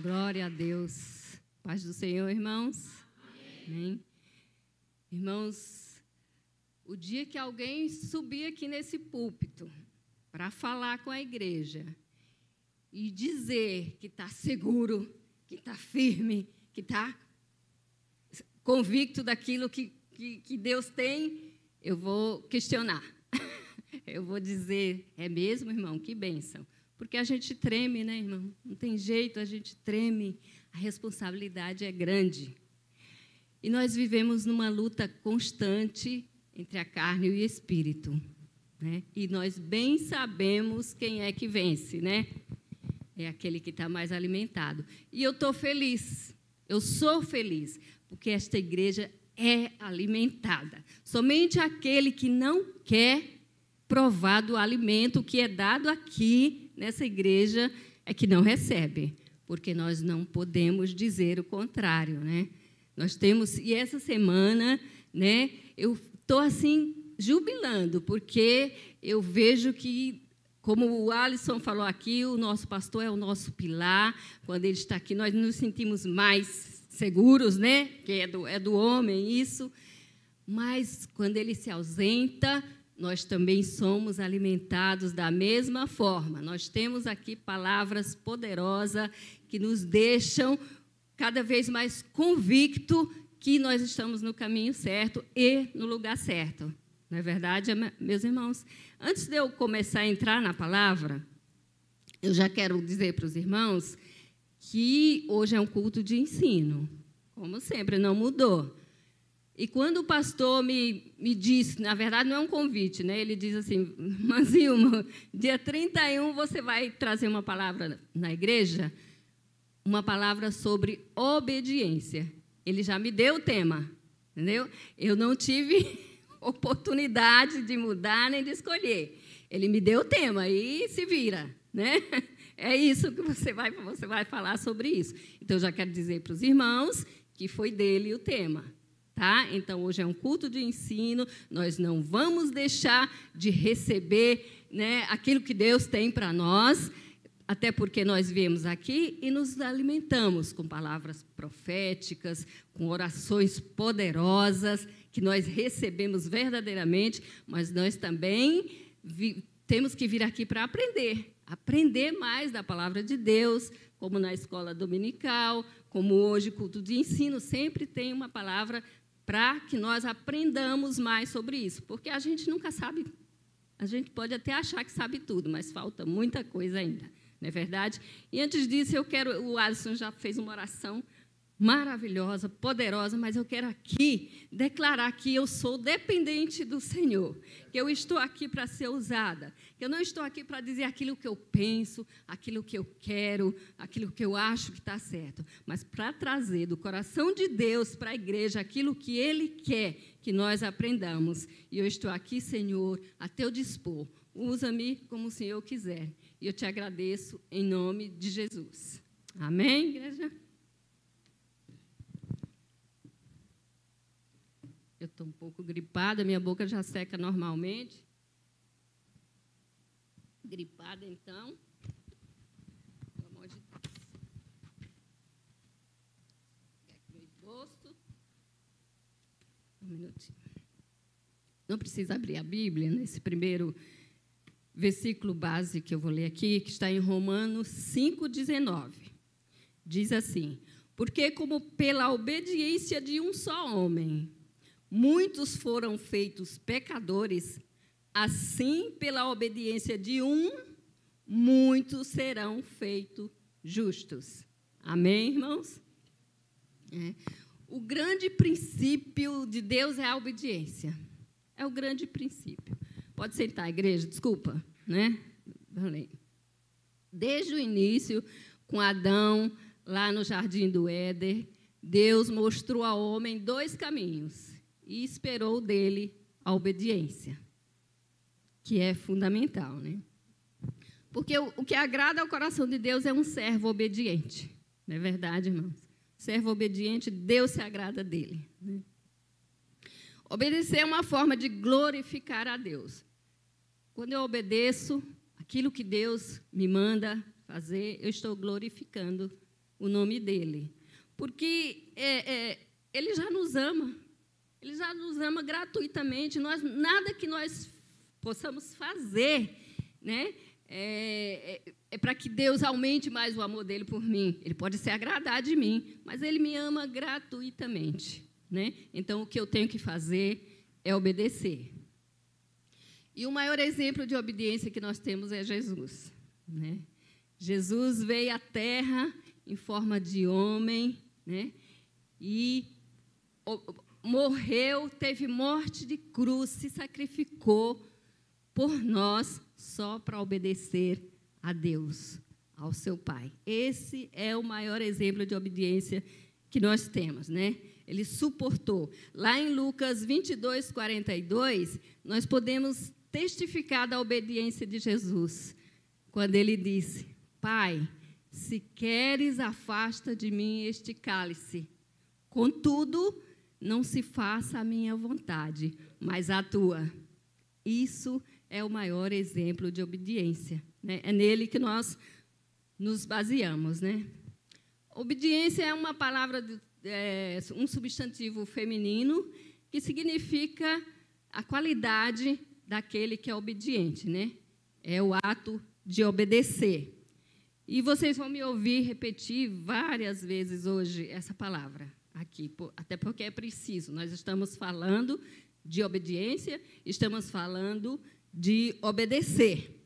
Glória a Deus. Paz do Senhor, irmãos. Amém. Irmãos, o dia que alguém subir aqui nesse púlpito para falar com a igreja e dizer que está seguro, que está firme, que está convicto daquilo que Deus tem, eu vou questionar. Eu vou dizer, é mesmo, irmão? Que bênção. Porque a gente treme, né, irmão? Não tem jeito, a gente treme. A responsabilidade é grande. E nós vivemos numa luta constante entre a carne e o espírito, né? E nós bem sabemos quem é que vence, né? É aquele que está mais alimentado. E eu estou feliz, eu sou feliz, porque esta igreja é alimentada. Somente aquele que não quer provar do alimento que é dado aqui nessa igreja é que não recebe, porque nós não podemos dizer o contrário, né? Nós temos, e essa semana, né, eu estou assim jubilando, porque eu vejo que, como o Alisson falou aqui, o nosso pastor é o nosso pilar. Quando ele está aqui, nós nos sentimos mais seguros, né? Que é do homem isso. Mas quando ele se ausenta, nós também somos alimentados da mesma forma. Nós temos aqui palavras poderosas que nos deixam cada vez mais convictos que nós estamos no caminho certo e no lugar certo. Não é verdade, meus irmãos? Antes de eu começar a entrar na palavra, eu já quero dizer para os irmãos que hoje é um culto de ensino. Como sempre, não mudou. E quando o pastor me disse, na verdade não é um convite, né? Ele diz assim, Manzilma, dia 31 você vai trazer uma palavra na igreja, uma palavra sobre obediência. Ele já me deu o tema, entendeu? Eu não tive oportunidade de mudar nem de escolher. Ele me deu o tema e se vira, né? É isso que você vai falar sobre isso. Então, eu já quero dizer para os irmãos que foi dele o tema. Tá? Então, hoje é um culto de ensino, nós não vamos deixar de receber, né, aquilo que Deus tem para nós, até porque nós viemos aqui e nos alimentamos com palavras proféticas, com orações poderosas, que nós recebemos verdadeiramente, mas nós também temos que vir aqui para aprender mais da palavra de Deus, como na escola dominical, como hoje, culto de ensino, sempre tem uma palavra para que nós aprendamos mais sobre isso, porque a gente nunca sabe, a gente pode até achar que sabe tudo, mas falta muita coisa ainda, não é verdade? E antes disso, o Alisson já fez uma oração maravilhosa, poderosa, mas eu quero aqui declarar que eu sou dependente do Senhor, que eu estou aqui para ser usada, que eu não estou aqui para dizer aquilo que eu penso, aquilo que eu quero, aquilo que eu acho que está certo, mas para trazer do coração de Deus para a igreja aquilo que Ele quer que nós aprendamos. E eu estou aqui, Senhor, a teu dispor. Usa-me como o Senhor quiser. E eu te agradeço em nome de Jesus. Amém, igreja? Eu estou um pouco gripada, minha boca já seca normalmente. Gripada, então. Pelo amor de Deus. Aqui no esboço. Um minutinho. Não precisa abrir a Bíblia, nesse primeiro versículo base que eu vou ler aqui, que está em Romanos 5,19. Diz assim: porque como pela obediência de um só homem muitos foram feitos pecadores, assim, pela obediência de um, muitos serão feitos justos. Amém, irmãos? O grande princípio de Deus é a obediência. É o grande princípio. Pode sentar, igreja, desculpa, né? Desde o início, com Adão, lá no Jardim do Éden, Deus mostrou ao homem dois caminhos e esperou dele a obediência, que é fundamental, né? Porque o que agrada ao coração de Deus é um servo obediente. Não é verdade, irmãos? Servo obediente, Deus se agrada dele, né? Obedecer é uma forma de glorificar a Deus. Quando eu obedeço aquilo que Deus me manda fazer, eu estou glorificando o nome dele. Porque ele já nos ama. Ele já nos ama gratuitamente. Nada que nós possamos fazer, né, para que Deus aumente mais o amor dele por mim. Ele pode se agradar de mim, mas ele me ama gratuitamente, né? Então, o que eu tenho que fazer é obedecer. E o maior exemplo de obediência que nós temos é Jesus, né? Jesus veio à Terra em forma de homem, né? E morreu, teve morte de cruz, se sacrificou por nós só para obedecer a Deus, ao seu Pai. Esse é o maior exemplo de obediência que nós temos, né? Ele suportou. Lá em Lucas 22, 42, nós podemos testificar da obediência de Jesus, quando ele disse: Pai, se queres, afasta de mim este cálice. Contudo, não se faça a minha vontade, mas a tua. Isso é o maior exemplo de obediência, né? É nele que nós nos baseamos, né? Obediência é uma palavra, um substantivo feminino que significa a qualidade daquele que é obediente, né? É o ato de obedecer. E vocês vão me ouvir repetir várias vezes hoje essa palavra aqui, até porque é preciso. Nós estamos falando de obediência, estamos falando de obedecer.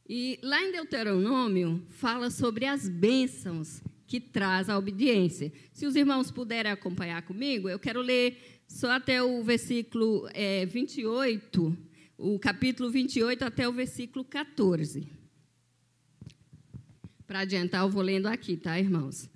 E lá em Deuteronômio fala sobre as bênçãos que traz a obediência. Se os irmãos puderem acompanhar comigo, eu quero ler só até o versículo 28, o capítulo 28 até o versículo 14. Para adiantar, eu vou lendo aqui, tá, irmãos?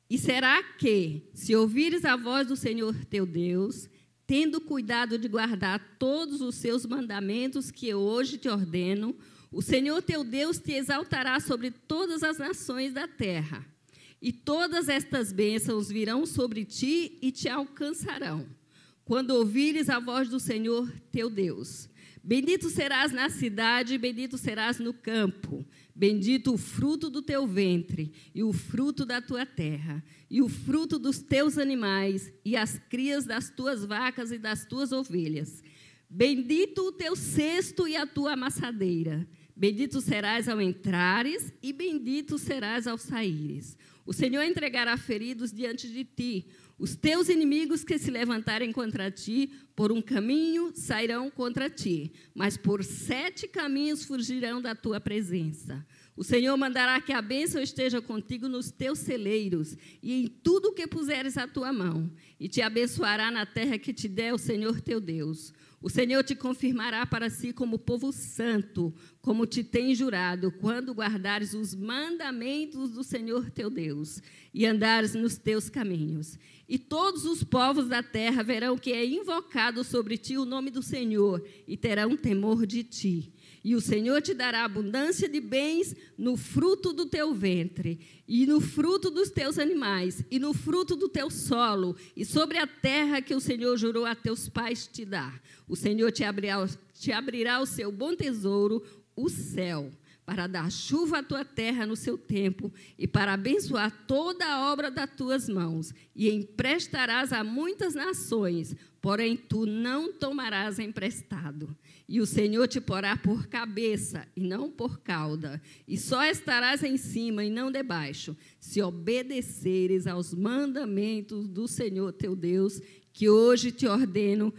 E será que, se ouvires a voz do Senhor teu Deus, tendo cuidado de guardar todos os seus mandamentos que eu hoje te ordeno, o Senhor teu Deus te exaltará sobre todas as nações da terra. E todas estas bênçãos virão sobre ti e te alcançarão, quando ouvires a voz do Senhor teu Deus. Bendito serás na cidade, bendito serás no campo. Bendito o fruto do teu ventre, e o fruto da tua terra, e o fruto dos teus animais, e as crias das tuas vacas e das tuas ovelhas. Bendito o teu cesto e a tua amassadeira. Bendito serás ao entrares, e bendito serás ao saíres. O Senhor entregará feridos diante de ti. Os teus inimigos que se levantarem contra ti, por um caminho sairão contra ti, mas por 7 caminhos fugirão da tua presença. O Senhor mandará que a bênção esteja contigo nos teus celeiros e em tudo o que puseres a tua mão, e te abençoará na terra que te der o Senhor teu Deus. O Senhor te confirmará para si como povo santo, como te tem jurado, quando guardares os mandamentos do Senhor teu Deus e andares nos teus caminhos. E todos os povos da terra verão que é invocado sobre ti o nome do Senhor e terão temor de ti. E o Senhor te dará abundância de bens no fruto do teu ventre, e no fruto dos teus animais, e no fruto do teu solo, e sobre a terra que o Senhor jurou a teus pais te dar. O Senhor te abrirá o seu bom tesouro, o céu, para dar chuva à tua terra no seu tempo, e para abençoar toda a obra das tuas mãos, e emprestarás a muitas nações, porém tu não tomarás emprestado. E o Senhor te porá por cabeça e não por cauda, e só estarás em cima e não debaixo, se obedeceres aos mandamentos do Senhor teu Deus, que hoje te ordeno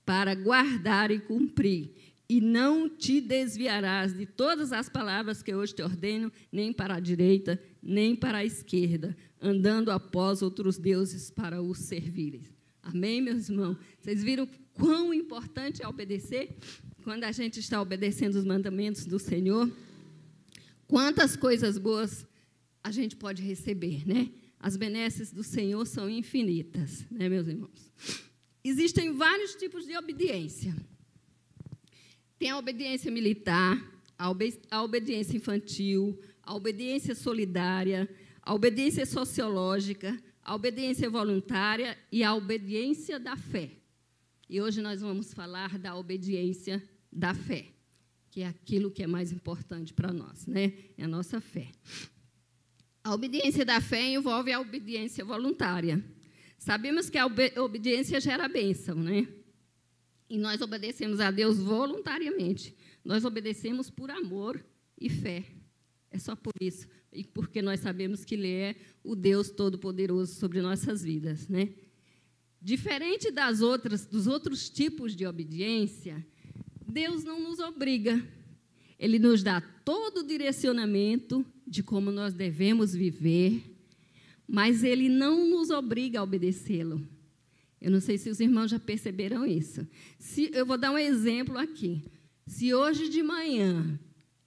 para guardar e cumprir. E não te desviarás de todas as palavras que hoje te ordeno, nem para a direita, nem para a esquerda, andando após outros deuses para os servires. Amém, meus irmãos? Vocês viram quão importante é obedecer? Quando a gente está obedecendo os mandamentos do Senhor, quantas coisas boas a gente pode receber, né? As benesses do Senhor são infinitas, né, meus irmãos? Existem vários tipos de obediência. Tem a obediência militar, a obediência infantil, a obediência solidária, a obediência sociológica, a obediência voluntária e a obediência da fé. E hoje nós vamos falar da obediência da fé, que é aquilo que é mais importante para nós, né? É a nossa fé. A obediência da fé envolve a obediência voluntária. Sabemos que a obediência gera bênção, né? E nós obedecemos a Deus voluntariamente. Nós obedecemos por amor e fé. É só por isso. E porque nós sabemos que Ele é o Deus Todo-Poderoso sobre nossas vidas, né? Diferente dos outros tipos de obediência, Deus não nos obriga. Ele nos dá todo o direcionamento de como nós devemos viver, mas Ele não nos obriga a obedecê-lo. Eu não sei se os irmãos já perceberam isso. Eu vou dar um exemplo aqui. Se hoje de manhã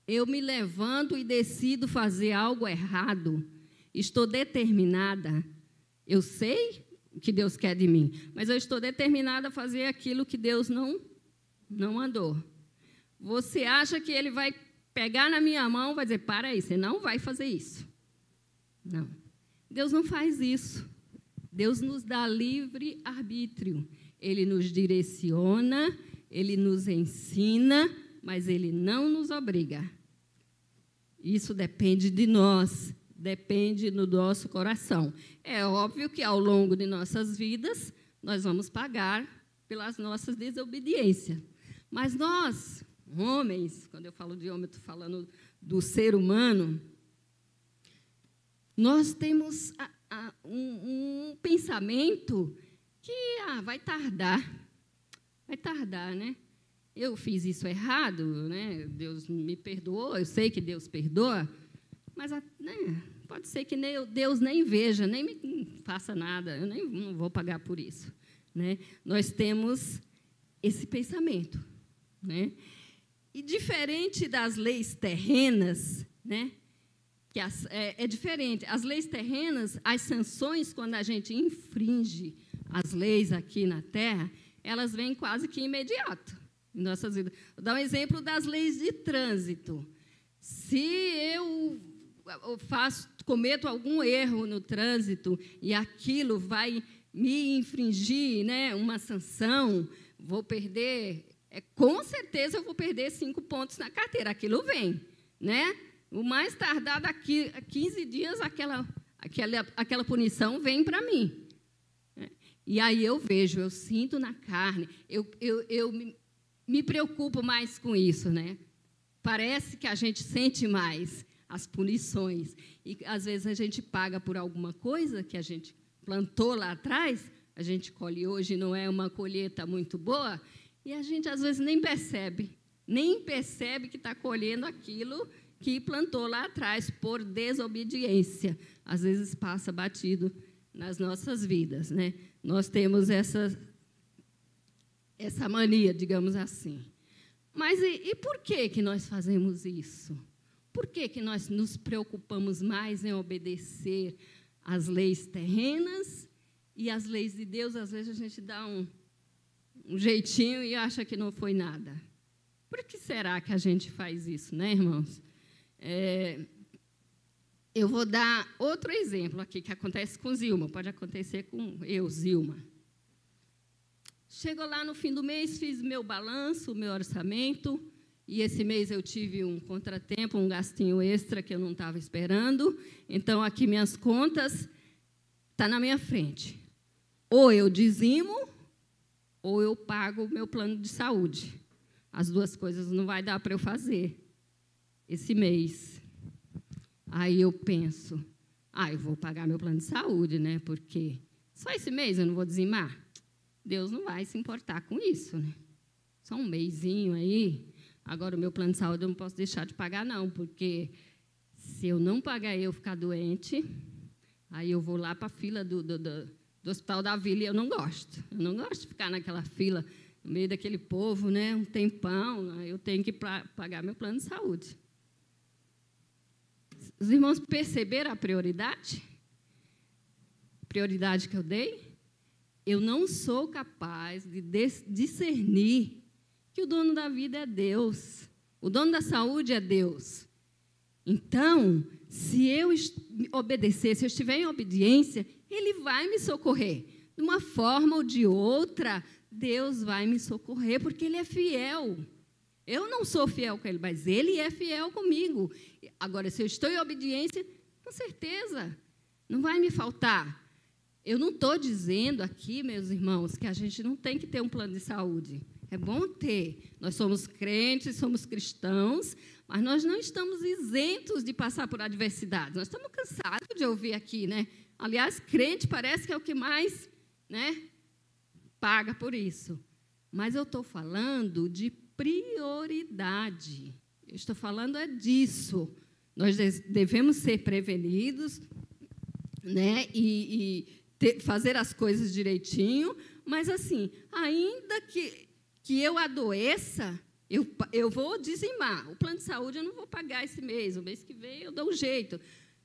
eu me levanto e decido fazer algo errado, estou determinada, eu sei o que Deus quer de mim, mas eu estou determinada a fazer aquilo que Deus não mandou. Você acha que Ele vai pegar na minha mão e vai dizer, para aí, você não vai fazer isso. Não. Deus não faz isso. Deus nos dá livre arbítrio. Ele nos direciona, Ele nos ensina, mas Ele não nos obriga. Isso depende de nós, depende do nosso coração. É óbvio que, ao longo de nossas vidas, nós vamos pagar pelas nossas desobediências. Mas nós, homens, quando eu falo de homem, eu estou falando do ser humano, nós temos um pensamento que vai tardar, né? Eu fiz isso errado, né? Deus me perdoou, eu sei que Deus perdoa, mas né, pode ser que Deus nem veja, nem me faça nada, eu não vou pagar por isso, né? Nós temos esse pensamento, né? E diferente das leis terrenas, né? Que é diferente. As leis terrenas, as sanções, quando a gente infringe as leis aqui na Terra, elas vêm quase que imediato em nossas vidas. Vou dar um exemplo das leis de trânsito. Se eu cometo algum erro no trânsito e aquilo vai me infringir, né, uma sanção, vou perder, com certeza eu vou perder 5 pontos na carteira. Aquilo vem, né? O mais tardar daqui a 15 dias, aquela punição vem para mim. E aí eu vejo, eu sinto na carne, eu me preocupo mais com isso, né? Parece que a gente sente mais as punições. E, às vezes, a gente paga por alguma coisa que a gente plantou lá atrás, a gente colhe hoje, não é uma colheita muito boa, e a gente, às vezes, nem percebe que está colhendo aquilo que plantou lá atrás por desobediência. Às vezes passa batido nas nossas vidas, né? Nós temos essa mania, digamos assim. Mas e por que nós fazemos isso? Por que nós nos preocupamos mais em obedecer às leis terrenas e às leis de Deus? Às vezes a gente dá um jeitinho e acha que não foi nada. Por que será que a gente faz isso, né, irmãos? Eu vou dar outro exemplo aqui que acontece com Zilma, pode acontecer com eu, Zilma. Chegou lá no fim do mês, fiz meu balanço, meu orçamento, e esse mês eu tive um contratempo, um gastinho extra que eu não estava esperando. Então, aqui minhas contas estão na minha frente. Ou eu dizimo, ou eu pago o meu plano de saúde. As duas coisas não vai dar para eu fazer esse mês. Aí eu penso, eu vou pagar meu plano de saúde, né? Porque só esse mês eu não vou dizimar. Deus não vai se importar com isso, né? Só um mêsinho aí. Agora, o meu plano de saúde eu não posso deixar de pagar, não, porque se eu não pagar e eu ficar doente, aí eu vou lá para a fila do Hospital da Vila e eu não gosto. Eu não gosto de ficar naquela fila, no meio daquele povo, né? Um tempão, eu tenho que pagar meu plano de saúde. Os irmãos perceberam a prioridade? A prioridade que eu dei? Eu não sou capaz de discernir que o dono da vida é Deus. O dono da saúde é Deus. Então, se eu obedecer, se eu estiver em obediência, Ele vai me socorrer. De uma forma ou de outra, Deus vai me socorrer, porque Ele é fiel. Eu não sou fiel com Ele, mas Ele é fiel comigo. Agora, se eu estou em obediência, Com certeza, não vai me faltar. Eu não estou dizendo aqui, meus irmãos, que a gente não tem que ter um plano de saúde. É bom ter. Nós somos crentes, somos cristãos, mas nós não estamos isentos de passar por adversidades. Nós estamos cansados de ouvir aqui, né? Aliás, crente parece que é o que mais, né, paga por isso. Mas eu estou falando de prioridade. Eu estou falando disso. Nós devemos ser prevenidos, né, fazer as coisas direitinho, mas, assim, ainda que eu adoeça, eu vou dizimar. O plano de saúde eu não vou pagar esse mês, o mês que vem eu dou um jeito,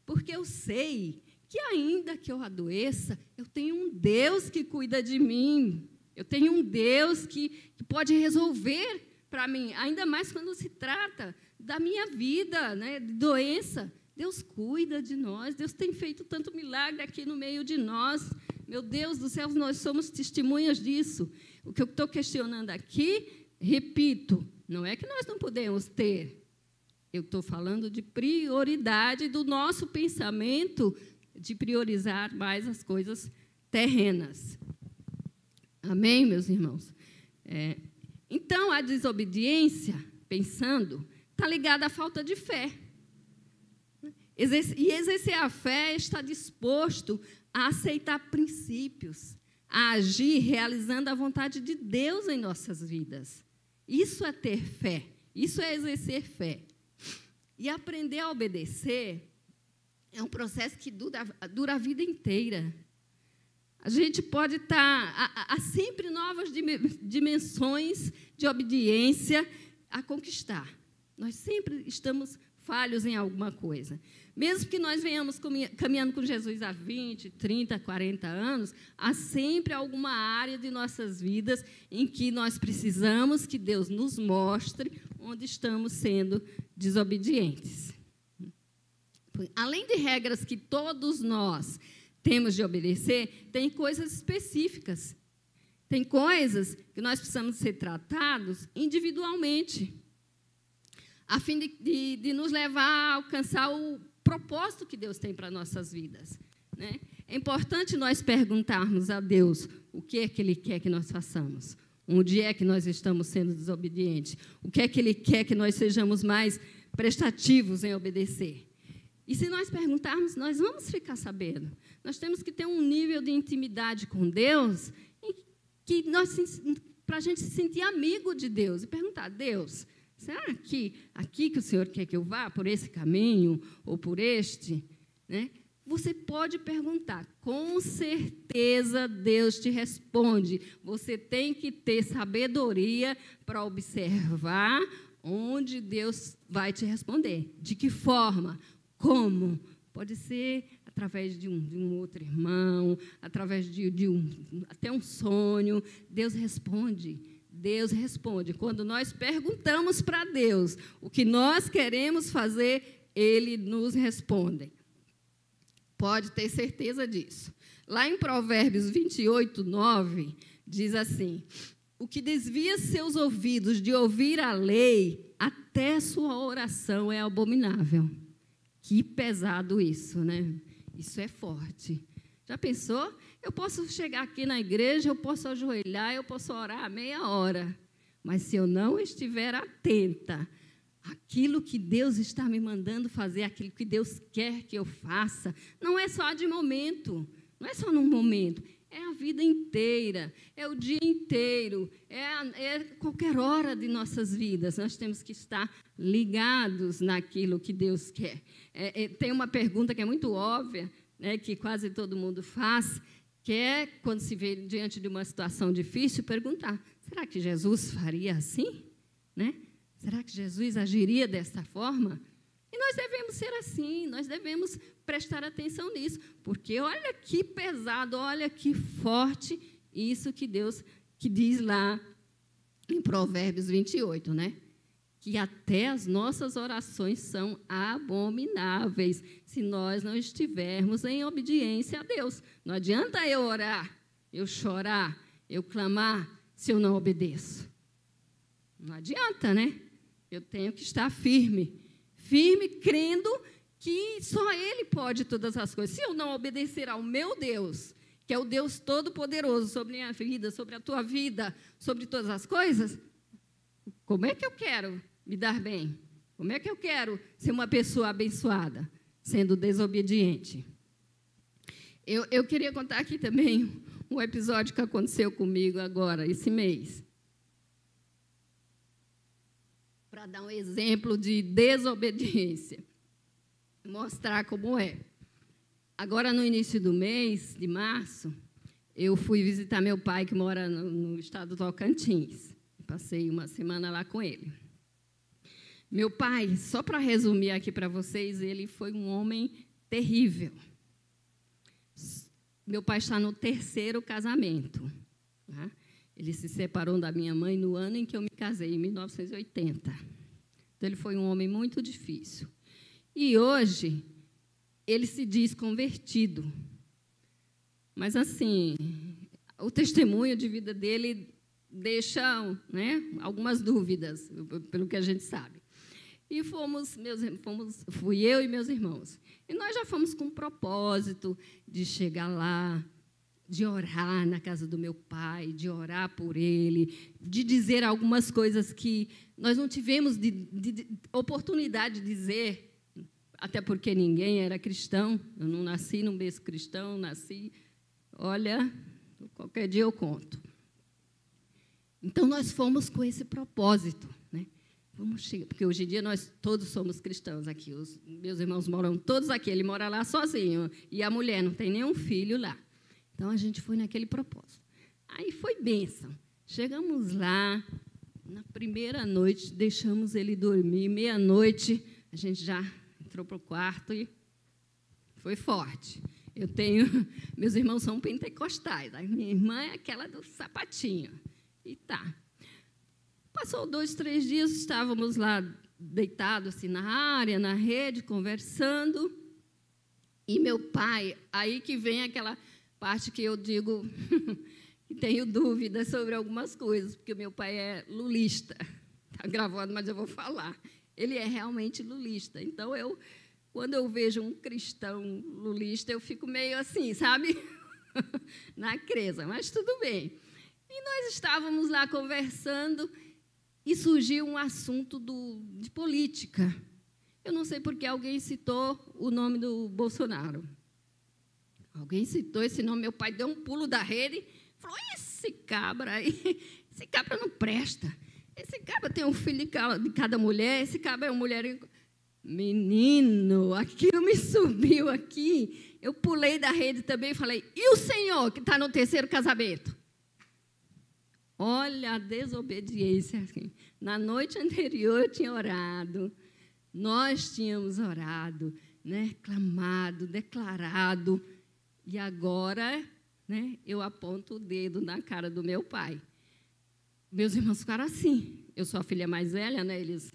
porque eu sei que, ainda que eu adoeça, eu tenho um Deus que cuida de mim, eu tenho um Deus que pode resolver para mim, ainda mais quando se trata da minha vida, né, de doença. Deus cuida de nós, Deus tem feito tanto milagre aqui no meio de nós. Meu Deus do céu, nós somos testemunhas disso. O que eu estou questionando aqui, repito, não é que nós não podemos ter. Eu estou falando de prioridade do nosso pensamento, de priorizar mais as coisas terrenas. Amém, meus irmãos? Então, a desobediência, pensando, está ligada à falta de fé. E exercer a fé é estar disposto a aceitar princípios, a agir realizando a vontade de Deus em nossas vidas. Isso é ter fé, isso é exercer fé. E aprender a obedecer é um processo que dura a vida inteira. A gente pode estar... Há sempre novas dimensões de obediência a conquistar. Nós sempre estamos falhos em alguma coisa. Mesmo que nós venhamos caminhando com Jesus há 20, 30, 40 anos, há sempre alguma área de nossas vidas em que nós precisamos que Deus nos mostre onde estamos sendo desobedientes. Além de regras que todos nós temos de obedecer, tem coisas específicas. Tem coisas que nós precisamos ser tratados individualmente, a fim de nos levar a alcançar o propósito que Deus tem para nossas vidas, né? É importante nós perguntarmos a Deus o que é que Ele quer que nós façamos, onde é que nós estamos sendo desobedientes, o que é que Ele quer que nós sejamos mais prestativos em obedecer. E se nós perguntarmos, nós vamos ficar sabendo. Nós temos que ter um nível de intimidade com Deus para a gente se sentir amigo de Deus e perguntar: Deus, será que aqui que o Senhor quer que eu vá, por esse caminho ou por este? Né? Você pode perguntar, com certeza Deus te responde. Você tem que ter sabedoria para observar onde Deus vai te responder. De que forma? Como? Pode ser através de um outro irmão, através até um sonho. Deus responde. Deus responde. Quando nós perguntamos para Deus o que nós queremos fazer, Ele nos responde. Pode ter certeza disso. Lá em Provérbios 28, 9, diz assim: o que desvia seus ouvidos de ouvir a lei, até sua oração é abominável. Que pesado isso, né? Isso é forte. Já pensou? Eu posso chegar aqui na igreja, eu posso ajoelhar, eu posso orar meia hora, mas se eu não estiver atenta àquilo que Deus está me mandando fazer, aquilo que Deus quer que eu faça, não é só de momento, não é só num momento, é a vida inteira, é o dia inteiro, é qualquer hora de nossas vidas. Nós temos que estar ligados naquilo que Deus quer. Tem uma pergunta que é muito óbvia, né, que quase todo mundo faz, que é, quando se vê diante de uma situação difícil, perguntar: será que Jesus faria assim? Né? Será que Jesus agiria desta forma? E nós devemos ser assim, nós devemos prestar atenção nisso, porque olha que pesado, olha que forte isso que Deus que diz lá em Provérbios 28, né? Que até as nossas orações são abomináveis se nós não estivermos em obediência a Deus. Não adianta eu orar, eu chorar, eu clamar, se eu não obedeço. Não adianta, né? Eu tenho que estar firme, crendo que só Ele pode todas as coisas. Se eu não obedecer ao meu Deus, que é o Deus Todo-Poderoso sobre a minha vida, sobre a tua vida, sobre todas as coisas, como é que eu quero me dar bem? Como é que eu quero ser uma pessoa abençoada, sendo desobediente? Eu queria contar aqui também um episódio que aconteceu comigo agora, esse mês, para dar um exemplo de desobediência, mostrar como é. Agora, no início do mês, de março, eu fui visitar meu pai, que mora no estado do Tocantins. Passei uma semana lá com ele. Meu pai, só para resumir aqui para vocês, ele foi um homem terrível. Meu pai está no 3º casamento. Tá? Ele se separou da minha mãe no ano em que eu me casei, em 1980. Então, ele foi um homem muito difícil. E hoje, ele se diz convertido. Mas, assim, o testemunho de vida dele deixa, né, algumas dúvidas, pelo que a gente sabe. E fui eu e meus irmãos. E nós já fomos com o propósito de chegar lá, de orar na casa do meu pai, de orar por ele, de dizer algumas coisas que nós não tivemos de oportunidade de dizer, até porque ninguém era cristão. Eu não nasci num berço cristão, nasci, olha, qualquer dia eu conto. Então, nós fomos com esse propósito, né? Vamos chegar, porque hoje em dia nós todos somos cristãos aqui. Os meus irmãos moram todos aqui. Ele mora lá sozinho. E a mulher não tem nenhum filho lá. Então, a gente foi naquele propósito. Aí foi bênção. Chegamos lá, na primeira noite, deixamos ele dormir. Meia-noite, a gente já entrou para o quarto e foi forte. Meus irmãos são pentecostais. A minha irmã é aquela do sapatinho. E tá. Passou 2, 3 dias, estávamos lá deitados assim, na área, na rede, conversando. E meu pai, aí que vem aquela parte que eu digo que tenho dúvidas sobre algumas coisas, porque o meu pai é lulista. Está gravado, mas eu vou falar. Ele é realmente lulista. Então, quando eu vejo um cristão lulista, eu fico meio assim, sabe? Na creza, mas tudo bem. E nós estávamos lá conversando e surgiu um assunto de política. Eu não sei porque alguém citou o nome do Bolsonaro. Alguém citou esse nome, meu pai deu um pulo da rede e falou, esse cabra aí, esse cabra não presta. Esse cabra tem um filho de cada mulher, esse cabra é uma mulher... Menino, aquilo me subiu aqui. Eu pulei da rede também e falei, e o senhor que está no 3º casamento? Olha a desobediência. Na noite anterior eu tinha orado, nós tínhamos orado, né, clamado, declarado, e agora, né, eu aponto o dedo na cara do meu pai. Meus irmãos ficaram assim. Eu sou a filha mais velha, né, eles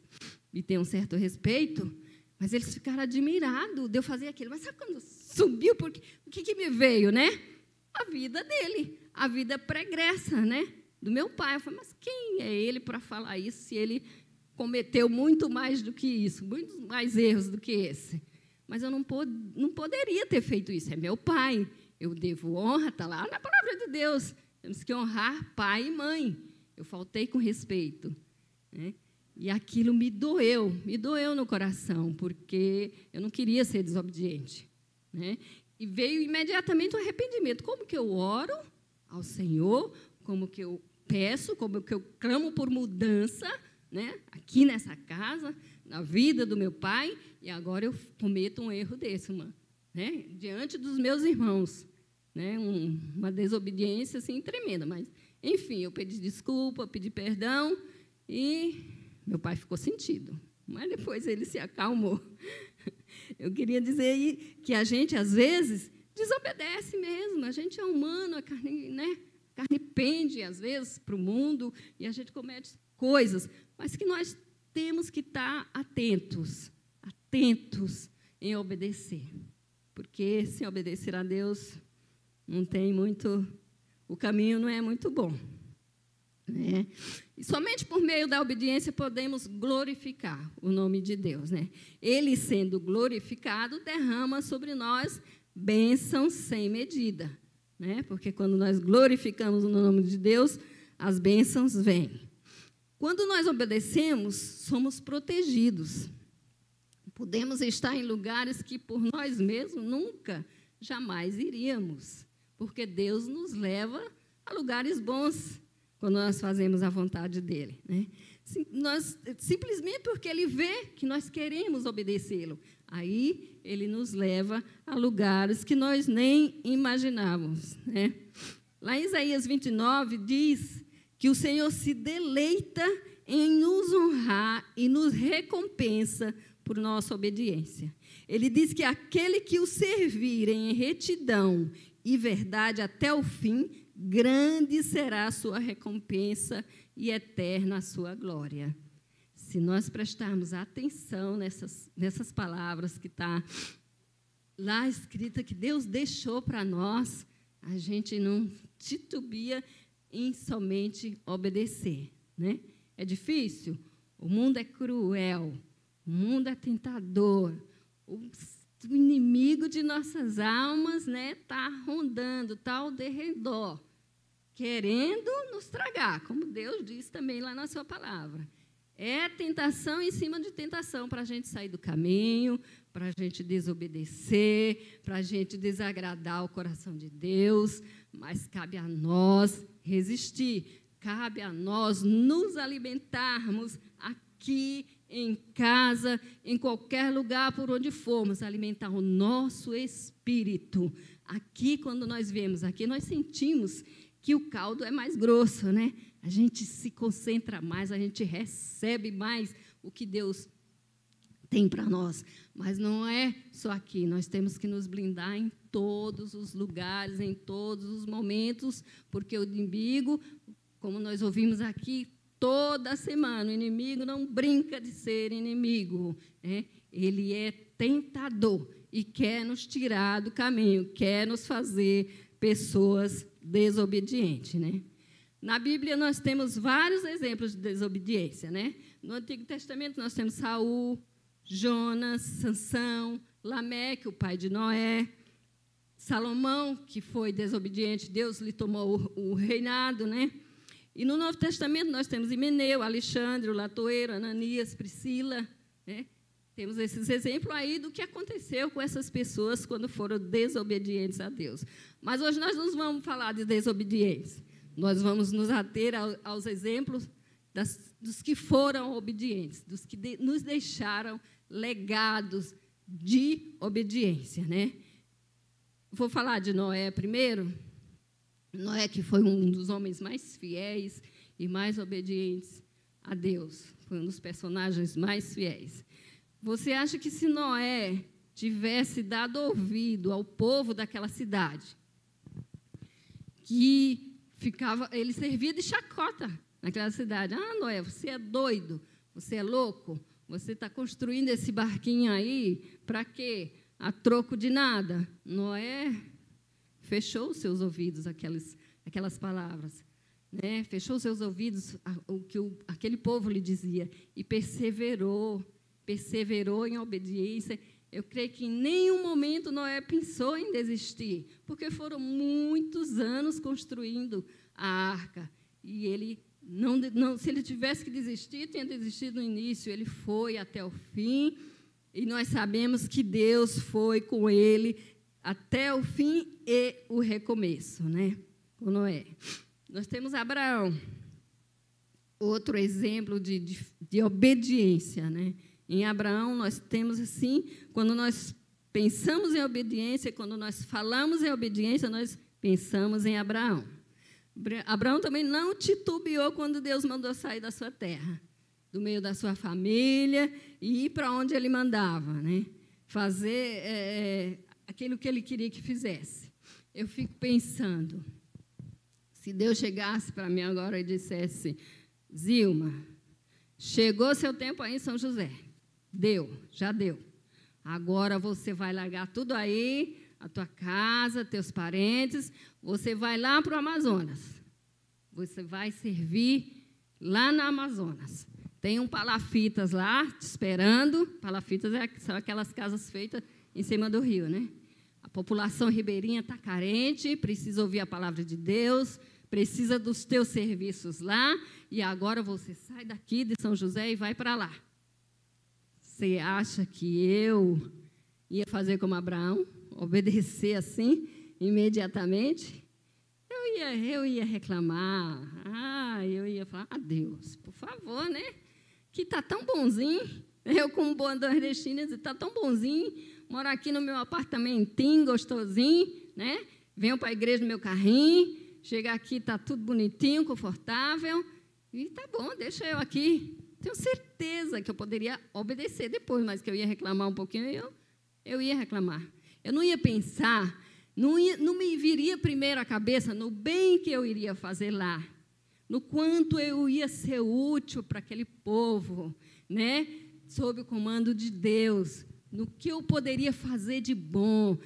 me têm um certo respeito, mas eles ficaram admirados de eu fazer aquilo. Mas sabe quando subiu? O que me veio, né? A vida dele, a vida pregressa, né? Do meu pai. Eu falei, mas quem é ele para falar isso, se ele cometeu muito mais do que isso, muitos mais erros do que esse? Mas eu não poderia ter feito isso. É meu pai. Eu devo honra, está lá na palavra de Deus. Temos que honrar pai e mãe. Eu faltei com respeito, né? E aquilo me doeu no coração, porque eu não queria ser desobediente, né? E veio imediatamente o arrependimento. Como que eu oro ao Senhor, como que eu peço, como que eu clamo por mudança, né? Aqui nessa casa, na vida do meu pai, e agora eu cometo um erro desse, né? Diante dos meus irmãos, né? Uma desobediência assim, tremenda. Mas, enfim, eu pedi desculpa, pedi perdão, e meu pai ficou sentido. Mas depois ele se acalmou. Eu queria dizer que a gente, às vezes, desobedece mesmo. A gente é humano, a carne, né? A carne pende, às vezes, para o mundo, e a gente comete coisas, mas que nós temos que estar atentos em obedecer. Porque, sem obedecer a Deus, não tem muito... O caminho não é muito bom. né? E somente por meio da obediência podemos glorificar o nome de Deus, né? Ele, sendo glorificado, derrama sobre nós bênçãos sem medida, né? Porque quando nós glorificamos o nome de Deus, as bênçãos vêm. Quando nós obedecemos, somos protegidos. Podemos estar em lugares que por nós mesmos nunca, jamais iríamos, porque Deus nos leva a lugares bons quando nós fazemos a vontade dEle, né? Simplesmente porque Ele vê que nós queremos obedecê-lo. Aí, Ele nos leva a lugares que nós nem imaginávamos, né? Lá em Isaías 29, diz que o Senhor se deleita em nos honrar e nos recompensa por nossa obediência. Ele diz que aquele que o servirem em retidão e verdade até o fim, grande será a sua recompensa e eterna a sua glória. Se nós prestarmos atenção nessas palavras que está lá escrita, que Deus deixou para nós, a gente não titubia em somente obedecer, né? É difícil? O mundo é cruel, o mundo é tentador, o inimigo de nossas almas, né, está rondando, está ao derredor, querendo nos tragar, como Deus diz também lá na sua palavra. É tentação em cima de tentação para a gente sair do caminho, para a gente desobedecer, para a gente desagradar o coração de Deus, mas cabe a nós resistir, cabe a nós nos alimentarmos aqui em casa, em qualquer lugar por onde formos, alimentar o nosso espírito. Aqui, quando nós vemos, aqui nós sentimos que o caldo é mais grosso, né? A gente se concentra mais, a gente recebe mais o que Deus tem para nós. Mas não é só aqui, nós temos que nos blindar em todos os lugares, em todos os momentos, porque o inimigo, como nós ouvimos aqui toda semana, o inimigo não brinca de ser inimigo, né? Ele é tentador e quer nos tirar do caminho, quer nos fazer pessoas desobedientes, né? Na Bíblia, nós temos vários exemplos de desobediência, né? No Antigo Testamento, nós temos Saul, Jonas, Sansão, Lameque, o pai de Noé, Salomão, que foi desobediente, Deus lhe tomou o reinado, né? E no Novo Testamento, nós temos Himeneu, Alexandre, o latoeiro, Ananias, Priscila, né? Temos esses exemplos aí do que aconteceu com essas pessoas quando foram desobedientes a Deus. Mas hoje nós não vamos falar de desobediência. Nós vamos nos ater aos exemplos dos que foram obedientes, dos que nos deixaram legados de obediência, né? Vou falar de Noé primeiro. Noé, que foi um dos homens mais fiéis e mais obedientes a Deus. Foi um dos personagens mais fiéis. Você acha que se Noé tivesse dado ouvido ao povo daquela cidade, que ele servia de chacota naquela cidade. Ah, Noé, você é doido, você é louco, você está construindo esse barquinho aí, para quê? A troco de nada. Noé fechou os seus ouvidos aquelas palavras, né? Fechou os seus ouvidos o que aquele povo lhe dizia e perseverou em obediência. Eu creio que em nenhum momento Noé pensou em desistir, porque foram muitos anos construindo a arca. E ele, se ele tivesse que desistir, tinha desistido no início. Ele foi até o fim, e nós sabemos que Deus foi com ele até o fim e o recomeço, né? Com Noé. Nós temos Abraão, outro exemplo de obediência, né? Em Abraão, nós temos assim, quando nós pensamos em obediência, quando nós falamos em obediência, nós pensamos em Abraão. Abraão também não titubeou quando Deus mandou sair da sua terra, do meio da sua família, e ir para onde ele mandava, né? Fazer aquilo que ele queria que fizesse. Eu fico pensando, se Deus chegasse para mim agora e dissesse, Zilma, chegou seu tempo aí em São José. Já deu. Agora você vai largar tudo aí, a tua casa, teus parentes, você vai lá para o Amazonas. Você vai servir lá na Amazonas. Tem um palafitas lá te esperando. Palafitas são aquelas casas feitas em cima do rio, né? A população ribeirinha está carente, precisa ouvir a palavra de Deus, precisa dos teus serviços lá, e agora você sai daqui de São José e vai para lá. Você acha que eu ia fazer como Abraão, obedecer assim, imediatamente? Eu ia reclamar, eu ia falar, Deus, por favor, né? Que está tão bonzinho, eu como boa nordestina, está tão bonzinho, moro aqui no meu apartamentinho, gostosinho, né? Venho para a igreja no meu carrinho, chega aqui, está tudo bonitinho, confortável, e tá bom, deixa eu aqui. Tenho certeza que eu poderia obedecer depois, mas que eu ia reclamar um pouquinho, eu ia reclamar. Eu não ia pensar, não me viria primeiro à cabeça no bem que eu iria fazer lá, no quanto eu ia ser útil para aquele povo, né? Sob o comando de Deus, no que eu poderia fazer de bom,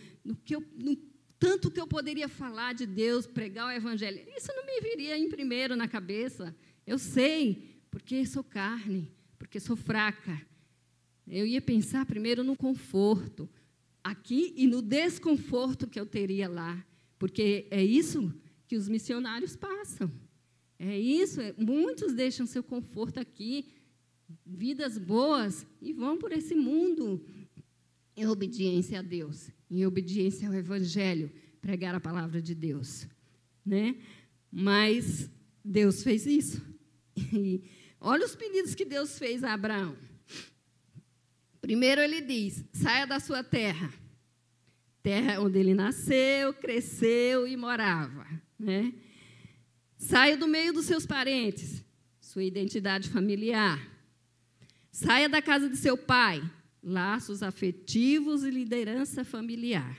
tanto que eu poderia falar de Deus, pregar o Evangelho. Isso não me viria em primeiro na cabeça. Eu sei, porque sou carne, porque sou fraca. Eu ia pensar primeiro no conforto aqui e no desconforto que eu teria lá, porque é isso que os missionários passam. É isso, muitos deixam seu conforto aqui, vidas boas, e vão por esse mundo em obediência a Deus, em obediência ao Evangelho, pregar a palavra de Deus, né? Mas Deus fez isso. E olha os pedidos que Deus fez a Abraão. Primeiro ele diz, saia da sua terra onde ele nasceu, cresceu e morava, né? Saia do meio dos seus parentes, sua identidade familiar. Saia da casa de seu pai, laços afetivos e liderança familiar.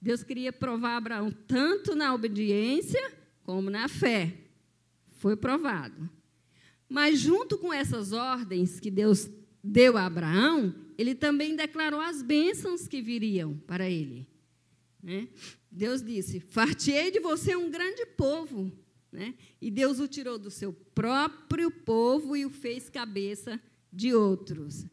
Deus queria provar Abraão tanto na obediência como na fé. Foi provado. Mas, junto com essas ordens que Deus deu a Abraão, ele também declarou as bênçãos que viriam para ele, né? Deus disse, far-te-ei de você um grande povo, né? E Deus o tirou do seu próprio povo e o fez cabeça de outros.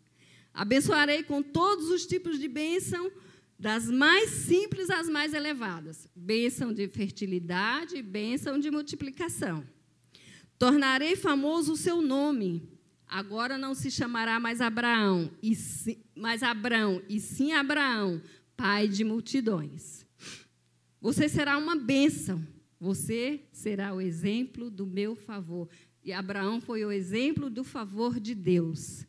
Abençoarei com todos os tipos de bênção, das mais simples às mais elevadas. Bênção de fertilidade, bênção de multiplicação. Tornarei famoso o seu nome. Agora não se chamará mais Abraão, mas Abrão, e sim Abraão, pai de multidões. Você será uma bênção. Você será o exemplo do meu favor. E Abraão foi o exemplo do favor de Deus.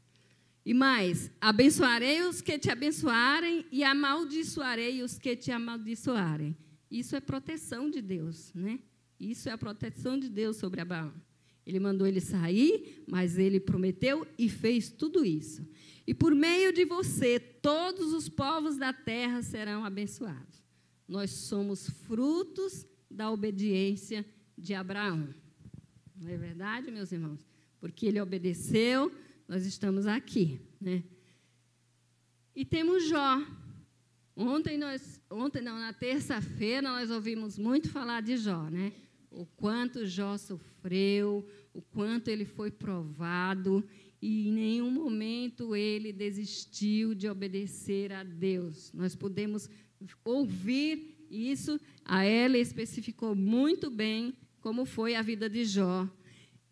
E mais, abençoarei os que te abençoarem e amaldiçoarei os que te amaldiçoarem. Isso é proteção de Deus, né? Isso é a proteção de Deus sobre Abraão. Ele mandou ele sair, mas ele prometeu e fez tudo isso. E por meio de você, todos os povos da terra serão abençoados. Nós somos frutos da obediência de Abraão. Não é verdade, meus irmãos? Porque ele obedeceu, nós estamos aqui, né? E temos Jó. Na terça-feira, nós ouvimos muito falar de Jó, né? O quanto Jó sofreu, o quanto ele foi provado, e em nenhum momento ele desistiu de obedecer a Deus. Nós podemos ouvir isso, a ela especificou muito bem como foi a vida de Jó.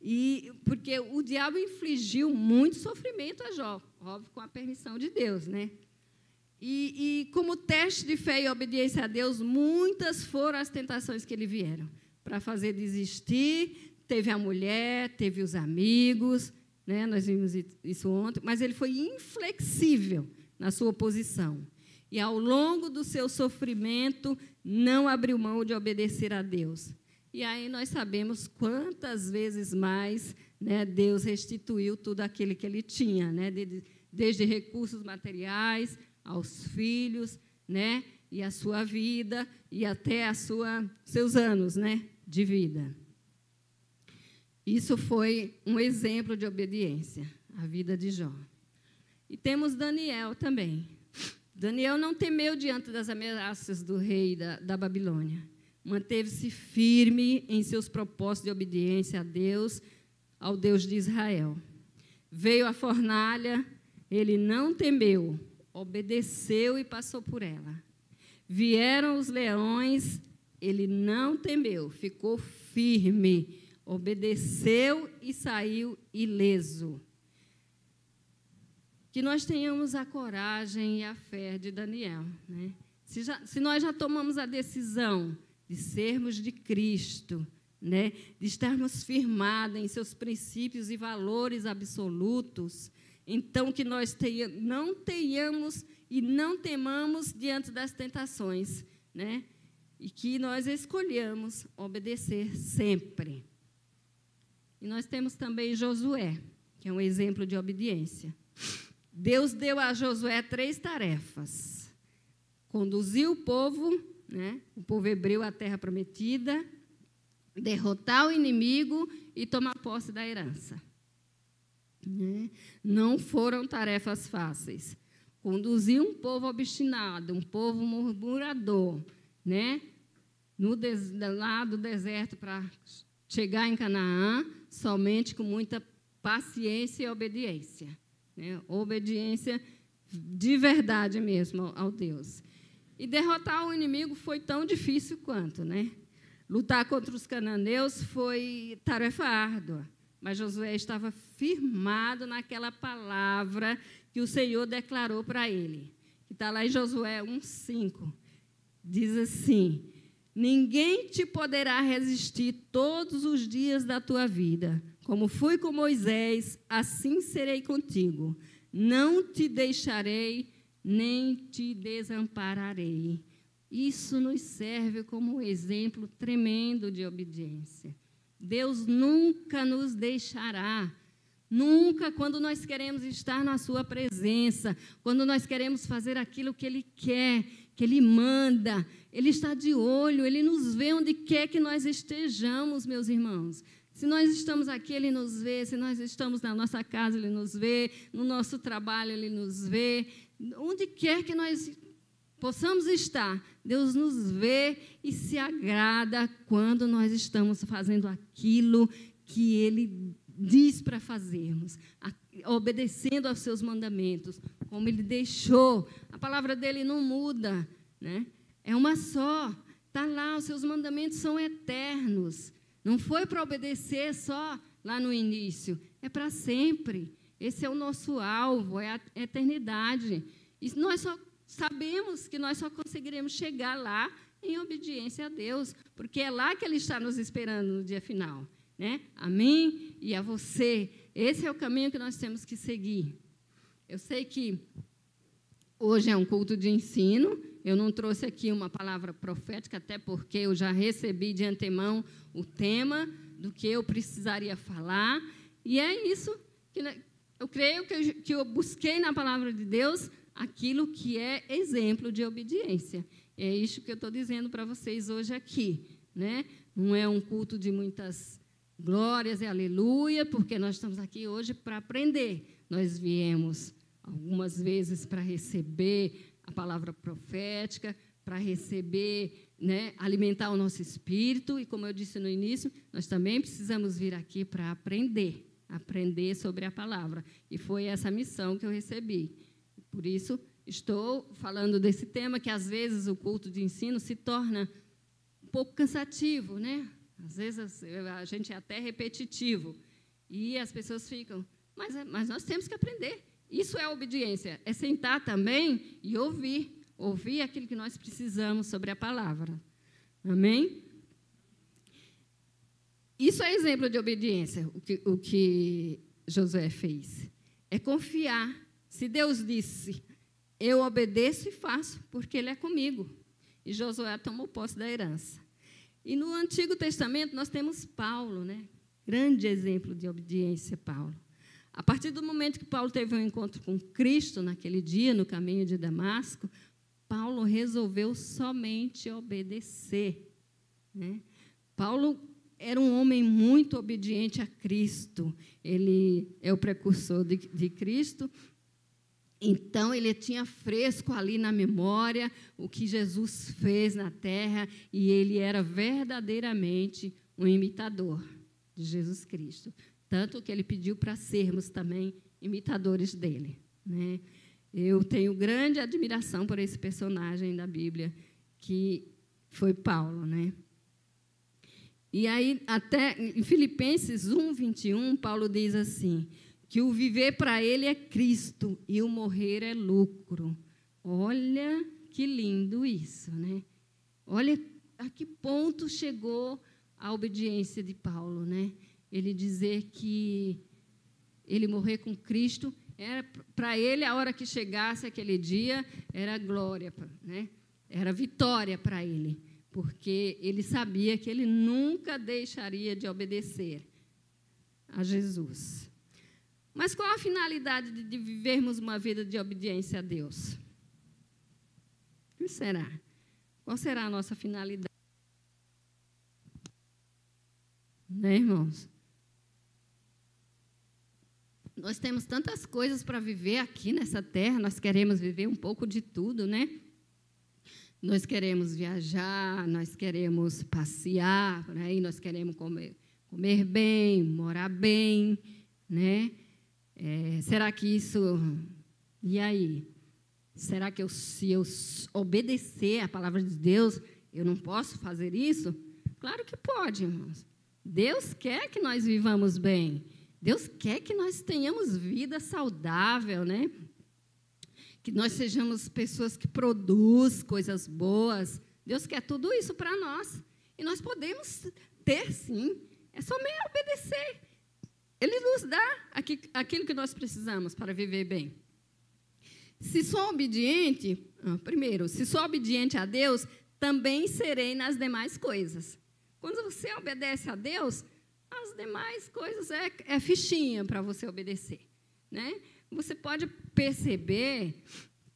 E porque o diabo infligiu muito sofrimento a Jó, óbvio, com a permissão de Deus, né? E como teste de fé e obediência a Deus, muitas foram as tentações que lhe vieram para fazer desistir. Teve a mulher, teve os amigos, né? Nós vimos isso ontem, mas ele foi inflexível na sua posição. E, ao longo do seu sofrimento, não abriu mão de obedecer a Deus. E aí nós sabemos quantas vezes mais, né, Deus restituiu tudo aquilo que ele tinha, né? Desde recursos materiais aos filhos, né? E a sua vida, e até seus anos, né, de vida. Isso foi um exemplo de obediência, a vida de Jó. E temos Daniel também. Daniel não temeu diante das ameaças do rei da Babilônia, manteve-se firme em seus propósitos de obediência a Deus, ao Deus de Israel. Veio a fornalha, ele não temeu, obedeceu e passou por ela. Vieram os leões, ele não temeu, ficou firme, obedeceu e saiu ileso. Que nós tenhamos a coragem e a fé de Daniel, né? Se nós já tomamos a decisão de sermos de Cristo, né, de estarmos firmados em seus princípios e valores absolutos, então que nós não tenhamos e não temamos diante das tentações, né, e que nós escolhamos obedecer sempre. E nós temos também Josué, que é um exemplo de obediência. Deus deu a Josué 3 tarefas: conduzir o povo hebreu à terra prometida, derrotar o inimigo e tomar posse da herança. Não foram tarefas fáceis. Conduzir um povo obstinado, um povo murmurador, né, lá do deserto para chegar em Canaã, somente com muita paciência e obediência. Né, obediência de verdade mesmo ao Deus. E derrotar o inimigo foi tão difícil quanto, né? Lutar contra os cananeus foi tarefa árdua, mas Josué estava firmado naquela palavra que o Senhor declarou para ele, que está lá em Josué 1:5. Diz assim: ninguém te poderá resistir todos os dias da tua vida. Como fui com Moisés, assim serei contigo. Não te deixarei, nem te desampararei. Isso nos serve como um exemplo tremendo de obediência. Deus nunca nos deixará. Nunca, quando nós queremos estar na sua presença, quando nós queremos fazer aquilo que Ele quer, que Ele manda, Ele está de olho, Ele nos vê onde quer que nós estejamos, meus irmãos. Se nós estamos aqui, Ele nos vê. Se nós estamos na nossa casa, Ele nos vê. No nosso trabalho, Ele nos vê. Onde quer que nós possamos estar, Deus nos vê e se agrada quando nós estamos fazendo aquilo que Ele diz para fazermos, obedecendo aos seus mandamentos, como Ele deixou. A palavra dEle não muda, né? É uma só. Está lá, os seus mandamentos são eternos. Não foi para obedecer só lá no início, é para sempre. Esse é o nosso alvo, é a eternidade. E nós só sabemos que nós só conseguiremos chegar lá em obediência a Deus, porque é lá que Ele está nos esperando no dia final, né? A mim e a você. Esse é o caminho que nós temos que seguir. Eu sei que hoje é um culto de ensino. Eu não trouxe aqui uma palavra profética, até porque eu já recebi de antemão o tema do que eu precisaria falar. E é isso que eu creio que eu busquei na palavra de Deus, aquilo que é exemplo de obediência. É isso que eu estou dizendo para vocês hoje aqui, né? Não é um culto de muitas glórias e aleluia, porque nós estamos aqui hoje para aprender. Nós viemos algumas vezes para receber a palavra profética, para receber, né, alimentar o nosso espírito, e como eu disse no início, nós também precisamos vir aqui para aprender sobre a palavra. E foi essa missão que eu recebi. Por isso, estou falando desse tema, que às vezes o culto de ensino se torna um pouco cansativo, né? Às vezes a gente é até repetitivo. E as pessoas ficam, mas nós temos que aprender. Isso é obediência, é sentar também e ouvir aquilo que nós precisamos sobre a palavra. Amém? Isso é exemplo de obediência, o que Josué fez. É confiar. Se Deus disse, eu obedeço e faço, porque Ele é comigo. E Josué tomou posse da herança. E no Antigo Testamento nós temos Paulo, né? Grande exemplo de obediência, Paulo. A partir do momento que Paulo teve um encontro com Cristo, naquele dia, no caminho de Damasco, Paulo resolveu somente obedecer, né? Paulo era um homem muito obediente a Cristo. Ele é o precursor de Cristo. Então, ele tinha fresco ali na memória o que Jesus fez na terra, e ele era verdadeiramente um imitador de Jesus Cristo. Tanto que ele pediu para sermos também imitadores dele, né? Eu tenho grande admiração por esse personagem da Bíblia, que foi Paulo, né? E aí, até em Filipenses 1:21, Paulo diz assim, que o viver para ele é Cristo e o morrer é lucro. Olha que lindo isso, né? Olha a que ponto chegou a obediência de Paulo, né? Ele dizer que ele morrer com Cristo, era para ele, a hora que chegasse aquele dia, era glória, né? Era vitória para ele, porque ele sabia que ele nunca deixaria de obedecer a Jesus. Mas qual a finalidade de vivermos uma vida de obediência a Deus? O que será? Qual será a nossa finalidade? Né, irmãos? Nós temos tantas coisas para viver aqui nessa terra, nós queremos viver um pouco de tudo, né? Nós queremos viajar, nós queremos passear, por aí, nós queremos comer bem, morar bem, né? Será que isso... E aí? Será que se eu obedecer à palavra de Deus, eu não posso fazer isso? Claro que pode, irmãos. Deus quer que nós vivamos bem. Deus quer que nós tenhamos vida saudável, né? Que nós sejamos pessoas que produzem coisas boas. Deus quer tudo isso para nós. E nós podemos ter, sim. É somente obedecer. Ele nos dá aquilo que nós precisamos para viver bem. Se sou obediente, primeiro, se sou obediente a Deus, também serei nas demais coisas. Quando você obedece a Deus, as demais coisas é fichinha para você obedecer, né? Você pode perceber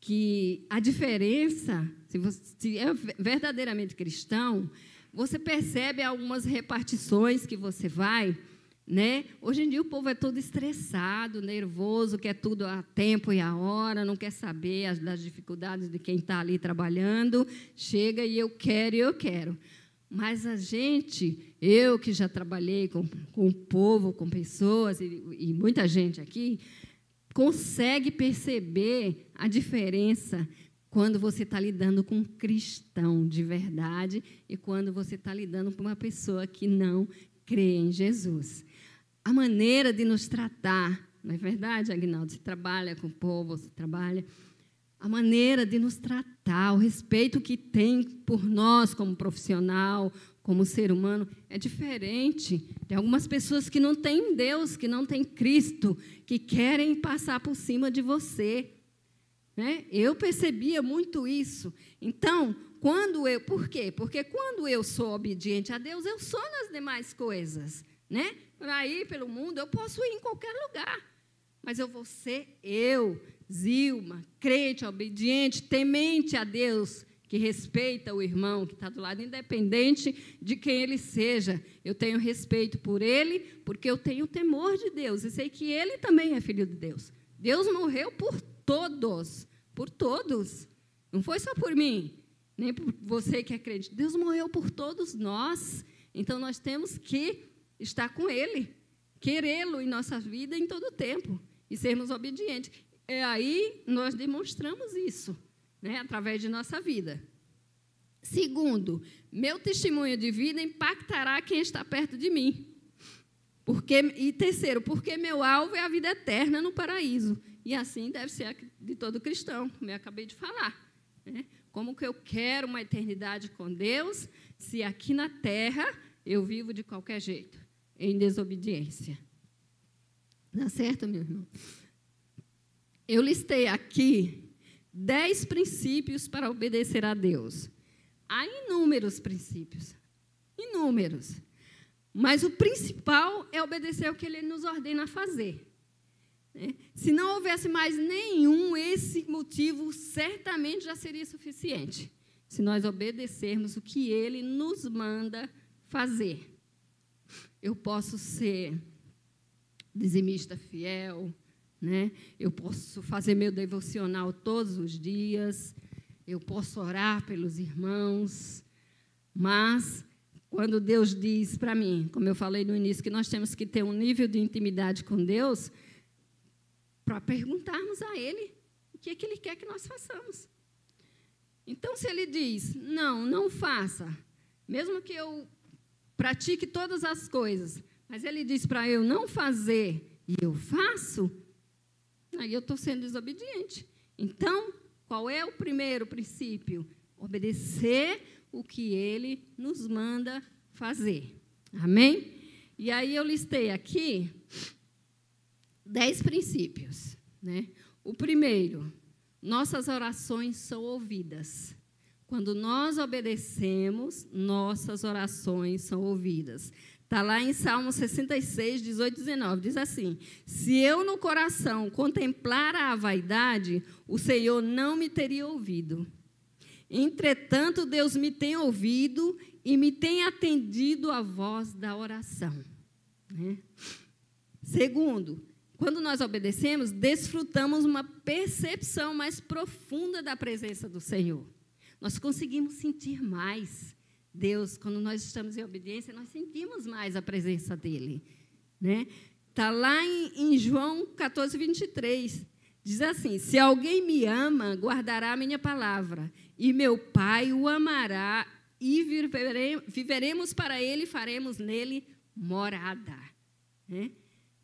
que a diferença, se você é verdadeiramente cristão, você percebe algumas repartições que você vai, né? Hoje em dia o povo é todo estressado, nervoso, quer tudo a tempo e a hora, não quer saber das dificuldades de quem está ali trabalhando, chega e eu quero. Mas a gente, eu que já trabalhei com o povo, com pessoas, e muita gente aqui, consegue perceber a diferença quando você está lidando com um cristão de verdade e quando você está lidando com uma pessoa que não crê em Jesus. A maneira de nos tratar, não é verdade, Aguinaldo? Você trabalha com o povo, você trabalha... A maneira de nos tratar, o respeito que tem por nós como profissional, como ser humano, é diferente de algumas pessoas que não têm Deus, que não têm Cristo, que querem passar por cima de você, né? Eu percebia muito isso. Então, por quê? Porque quando eu sou obediente a Deus, eu sou nas demais coisas, né? Por aí, pelo mundo, eu posso ir em qualquer lugar, mas eu vou ser Zilma, crente, obediente, temente a Deus, que respeita o irmão que está do lado, independente de quem ele seja. Eu tenho respeito por ele, porque eu tenho temor de Deus, e sei que ele também é filho de Deus. Deus morreu por todos, não foi só por mim, nem por você que é crente. Deus morreu por todos nós, então nós temos que estar com ele, querê-lo em nossa vida em todo o tempo, e sermos obedientes. Aí nós demonstramos isso, né, através de nossa vida. Segundo, meu testemunho de vida impactará quem está perto de mim. E terceiro, porque meu alvo é a vida eterna no paraíso. E assim deve ser de todo cristão, como eu acabei de falar, né? Como que eu quero uma eternidade com Deus, se aqui na terra eu vivo de qualquer jeito, em desobediência? Dá certo, meu irmão? Eu listei aqui 10 princípios para obedecer a Deus. Há inúmeros princípios, inúmeros. Mas o principal é obedecer ao que Ele nos ordena a fazer, né? Se não houvesse mais nenhum, esse motivo certamente já seria suficiente, se nós obedecermos o que Ele nos manda fazer. Eu posso ser dizimista fiel, né? Eu posso fazer meu devocional todos os dias, eu posso orar pelos irmãos, mas quando Deus diz para mim, como eu falei no início, que nós temos que ter um nível de intimidade com Deus para perguntarmos a Ele o que é que Ele quer que nós façamos. Então, se Ele diz, não faça, mesmo que eu pratique todas as coisas, mas Ele diz para eu não fazer e eu faço, aí eu estou sendo desobediente. Então, qual é o primeiro princípio? Obedecer o que Ele nos manda fazer. Amém? E aí eu listei aqui 10 princípios, né? O primeiro, nossas orações são ouvidas. Quando nós obedecemos, nossas orações são ouvidas. Está lá em Salmo 66, 18 e 19. Diz assim, se eu no coração contemplara a vaidade, o Senhor não me teria ouvido. Entretanto, Deus me tem ouvido e me tem atendido à voz da oração. Né? Segundo, quando nós obedecemos, desfrutamos uma percepção mais profunda da presença do Senhor. Nós conseguimos sentir mais Deus, quando nós estamos em obediência, nós sentimos mais a presença dEle. Né? Está lá em João 14, 23. Diz assim, se alguém me ama, guardará a minha palavra, e meu Pai o amará, e viveremos para Ele e faremos nele morada. Né?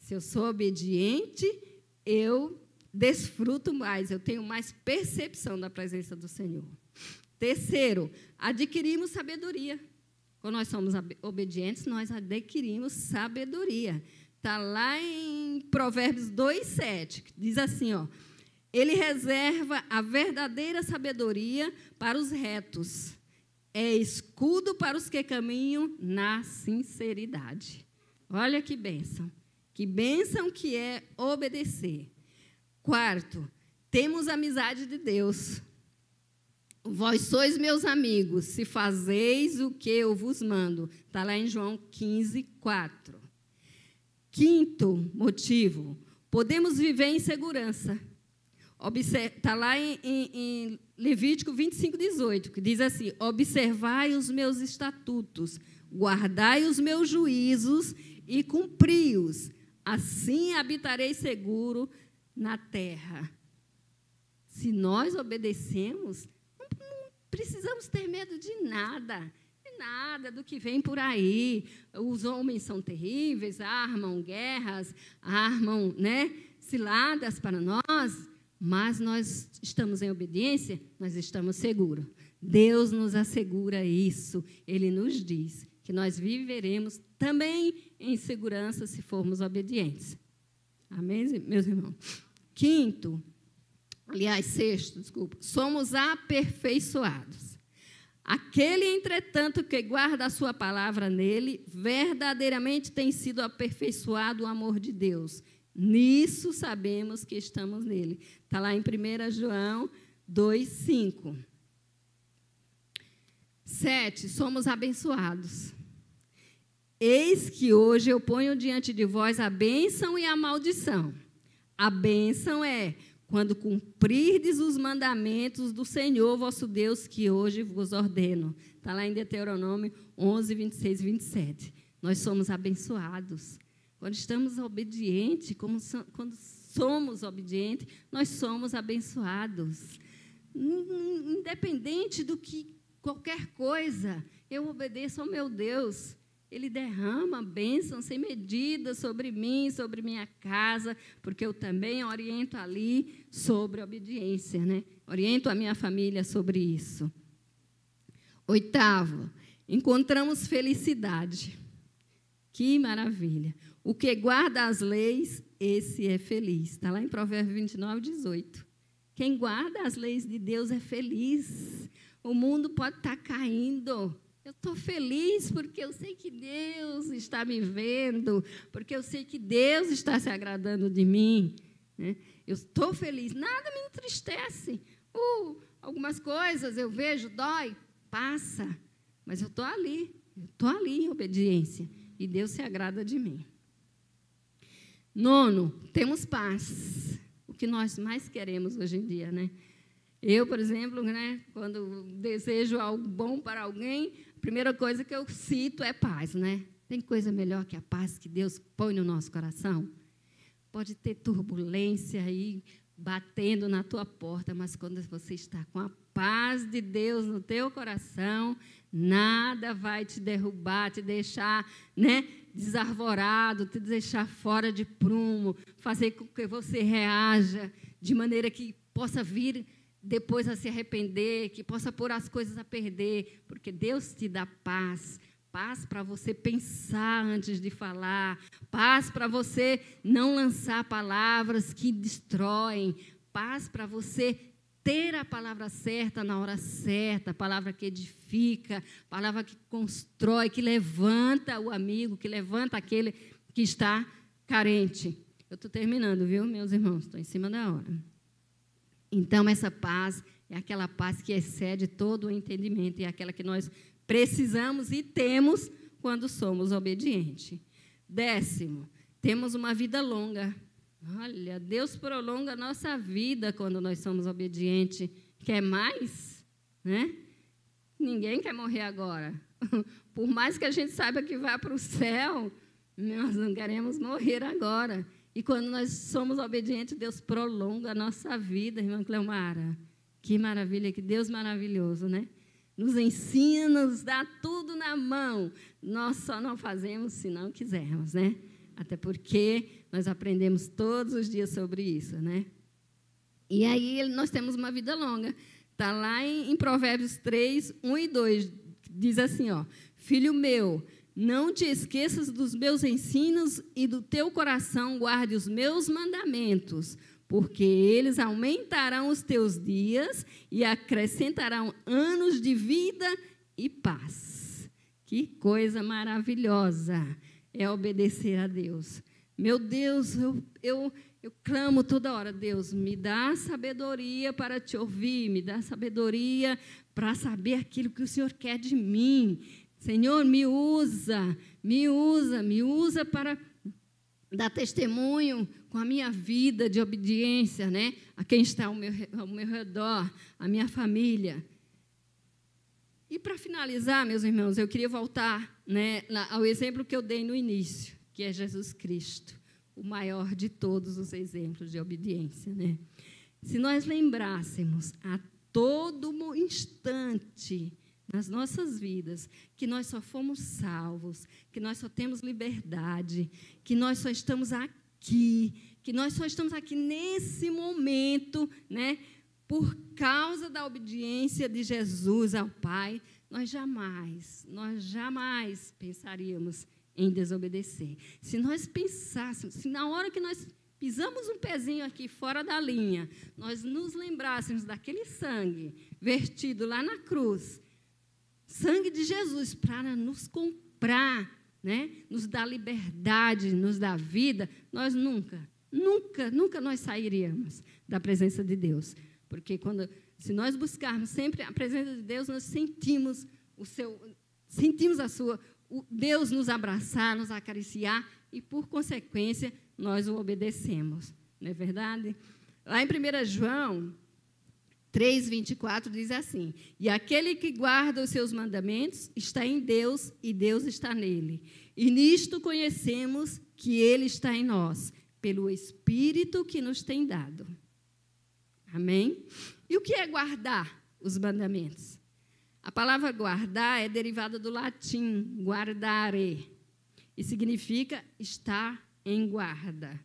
Se eu sou obediente, eu desfruto mais, eu tenho mais percepção da presença do Senhor. Terceiro, adquirimos sabedoria. Quando nós somos obedientes, nós adquirimos sabedoria. Está lá em Provérbios 2:7, que diz assim, ó, ele reserva a verdadeira sabedoria para os retos, é escudo para os que caminham na sinceridade. Olha que bênção que é obedecer. Quarto, temos amizade de Deus. Vós sois meus amigos, se fazeis o que eu vos mando. Está lá em João 15, 4. Quinto motivo, podemos viver em segurança. Está lá em Levítico 25, 18, que diz assim, observai os meus estatutos, guardai os meus juízos e cumpri-os, assim habitarei seguro na terra. Se nós obedecemos, precisamos ter medo de nada do que vem por aí. Os homens são terríveis, armam guerras, armam, né, ciladas para nós, mas nós estamos em obediência, nós estamos seguros. Deus nos assegura isso. Ele nos diz que nós viveremos também em segurança se formos obedientes. Amém, meus irmãos? Sexto, somos aperfeiçoados. Aquele, entretanto, que guarda a sua palavra nele, verdadeiramente tem sido aperfeiçoado o amor de Deus. Nisso sabemos que estamos nele. Está lá em 1 João 2:5. 7, somos abençoados. Eis que hoje eu ponho diante de vós a bênção e a maldição. A bênção é quando cumprirdes os mandamentos do Senhor vosso Deus, que hoje vos ordeno. Está lá em Deuteronômio 11, 26 e 27. Nós somos abençoados. Quando estamos obedientes, quando somos obedientes, nós somos abençoados. Independente do que qualquer coisa, eu obedeço ao meu Deus. Ele derrama bênção sem medida sobre mim, sobre minha casa, porque eu também oriento ali sobre obediência, né? Oriento a minha família sobre isso. 8, encontramos felicidade. Que maravilha. O que guarda as leis, esse é feliz. Está lá em Provérbios 29, 18. Quem guarda as leis de Deus é feliz. O mundo pode estar caindo. Eu estou feliz porque eu sei que Deus está me vendo, porque eu sei que Deus está se agradando de mim. Né? Eu estou feliz, nada me entristece. Algumas coisas eu vejo, dói, passa, mas eu estou ali em obediência, e Deus se agrada de mim. Nono, temos paz. O que nós mais queremos hoje em dia, né? Eu, por exemplo, né, quando desejo algo bom para alguém, a primeira coisa que eu cito é paz, né? Tem coisa melhor que a paz que Deus põe no nosso coração? Pode ter turbulência aí batendo na tua porta, mas quando você está com a paz de Deus no teu coração, nada vai te derrubar, te deixar, né, desarvorado, te deixar fora de prumo, fazer com que você reaja de maneira que possa vir depois a se arrepender, que possa pôr as coisas a perder, porque Deus te dá paz. Paz para você pensar antes de falar, paz para você não lançar palavras que destroem, paz para você ter a palavra certa na hora certa, a palavra que edifica, a palavra que constrói, que levanta o amigo, que levanta aquele que está carente. Eu estou terminando, viu, meus irmãos? Estou em cima da hora. Então, essa paz é aquela paz que excede todo o entendimento e é aquela que nós precisamos e temos quando somos obedientes. 10º, temos uma vida longa. Olha, Deus prolonga a nossa vida quando nós somos obedientes. Quer mais? Né? Ninguém quer morrer agora. Por mais que a gente saiba que vai para o céu, nós não queremos morrer agora. E quando nós somos obedientes, Deus prolonga a nossa vida, irmã Cleomara. Que maravilha, que Deus maravilhoso, né? Nos ensina, nos dá tudo na mão. Nós só não fazemos se não quisermos, né? Até porque nós aprendemos todos os dias sobre isso, né? E aí nós temos uma vida longa. Está lá em Provérbios 3, 1 e 2. Diz assim, ó: Filho meu, não te esqueças dos meus ensinos e do teu coração guarde os meus mandamentos, porque eles aumentarão os teus dias e acrescentarão anos de vida e paz. Que coisa maravilhosa é obedecer a Deus. Meu Deus, eu clamo toda hora, Deus, me dá sabedoria para te ouvir, me dá sabedoria para saber aquilo que o Senhor quer de mim. Senhor, me usa para dar testemunho com a minha vida de obediência, né, a quem está ao meu redor, a minha família. E, para finalizar, meus irmãos, eu queria voltar, né, ao exemplo que eu dei no início, que é Jesus Cristo, o maior de todos os exemplos de obediência, né? Se nós lembrássemos a todo instante nas nossas vidas que nós só fomos salvos, que nós só temos liberdade, que nós só estamos aqui, que nós só estamos aqui nesse momento, né, por causa da obediência de Jesus ao Pai, nós jamais pensaríamos em desobedecer. Se nós pensássemos, se na hora que nós pisamos um pezinho aqui fora da linha, nós nos lembrássemos daquele sangue vertido lá na cruz, sangue de Jesus para nos comprar, né, nos dar liberdade, nos dar vida, nós nunca nós sairíamos da presença de Deus. Porque se nós buscarmos sempre a presença de Deus, nós sentimos Deus nos abraçar, nos acariciar e, por consequência, nós o obedecemos. Não é verdade? Lá em 1 João 3:24 diz assim: E aquele que guarda os seus mandamentos está em Deus e Deus está nele. E nisto conhecemos que ele está em nós, pelo Espírito que nos tem dado. Amém? E o que é guardar os mandamentos? A palavra guardar é derivada do latim guardare, e significa estar em guarda,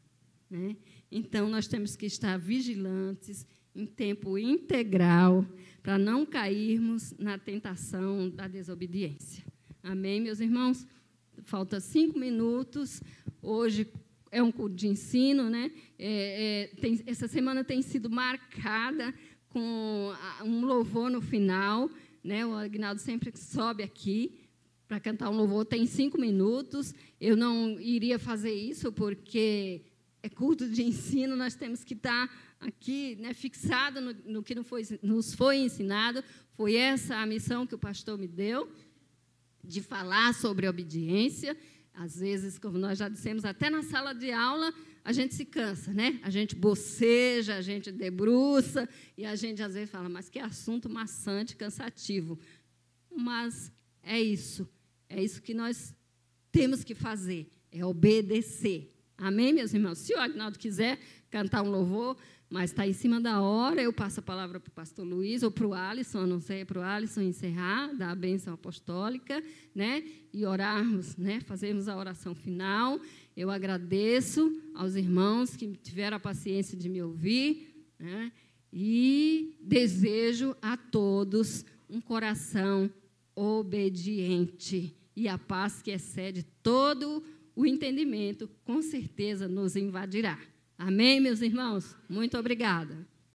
né? Então, nós temos que estar vigilantes em tempo integral para não cairmos na tentação da desobediência. Amém, meus irmãos? Falta 5 minutos. Hoje é um culto de ensino, né? Essa semana tem sido marcada com um louvor no final, né? O Aguinaldo sempre sobe aqui para cantar um louvor, tem 5 minutos. Eu não iria fazer isso porque é culto de ensino, nós temos que estar aqui, né, fixado no que nos foi ensinado. Foi essa a missão que o pastor me deu, de falar sobre obediência. Às vezes, como nós já dissemos, até na sala de aula, a gente se cansa, né? A gente boceja, a gente debruça, e a gente, às vezes, fala, mas que assunto maçante, cansativo. Mas é isso que nós temos que fazer, é obedecer. Amém, meus irmãos? Se o Agnaldo quiser cantar um louvor, mas está em cima da hora, eu passo a palavra para o pastor Luiz ou para o Alisson, eu não sei, para o Alisson encerrar, dar a bênção apostólica, né? E orarmos, né? Fazermos a oração final. Eu agradeço aos irmãos que tiveram a paciência de me ouvir, né? E desejo a todos um coração obediente. E a paz que excede todo o entendimento, com certeza nos invadirá. Amém, meus irmãos? Muito obrigada.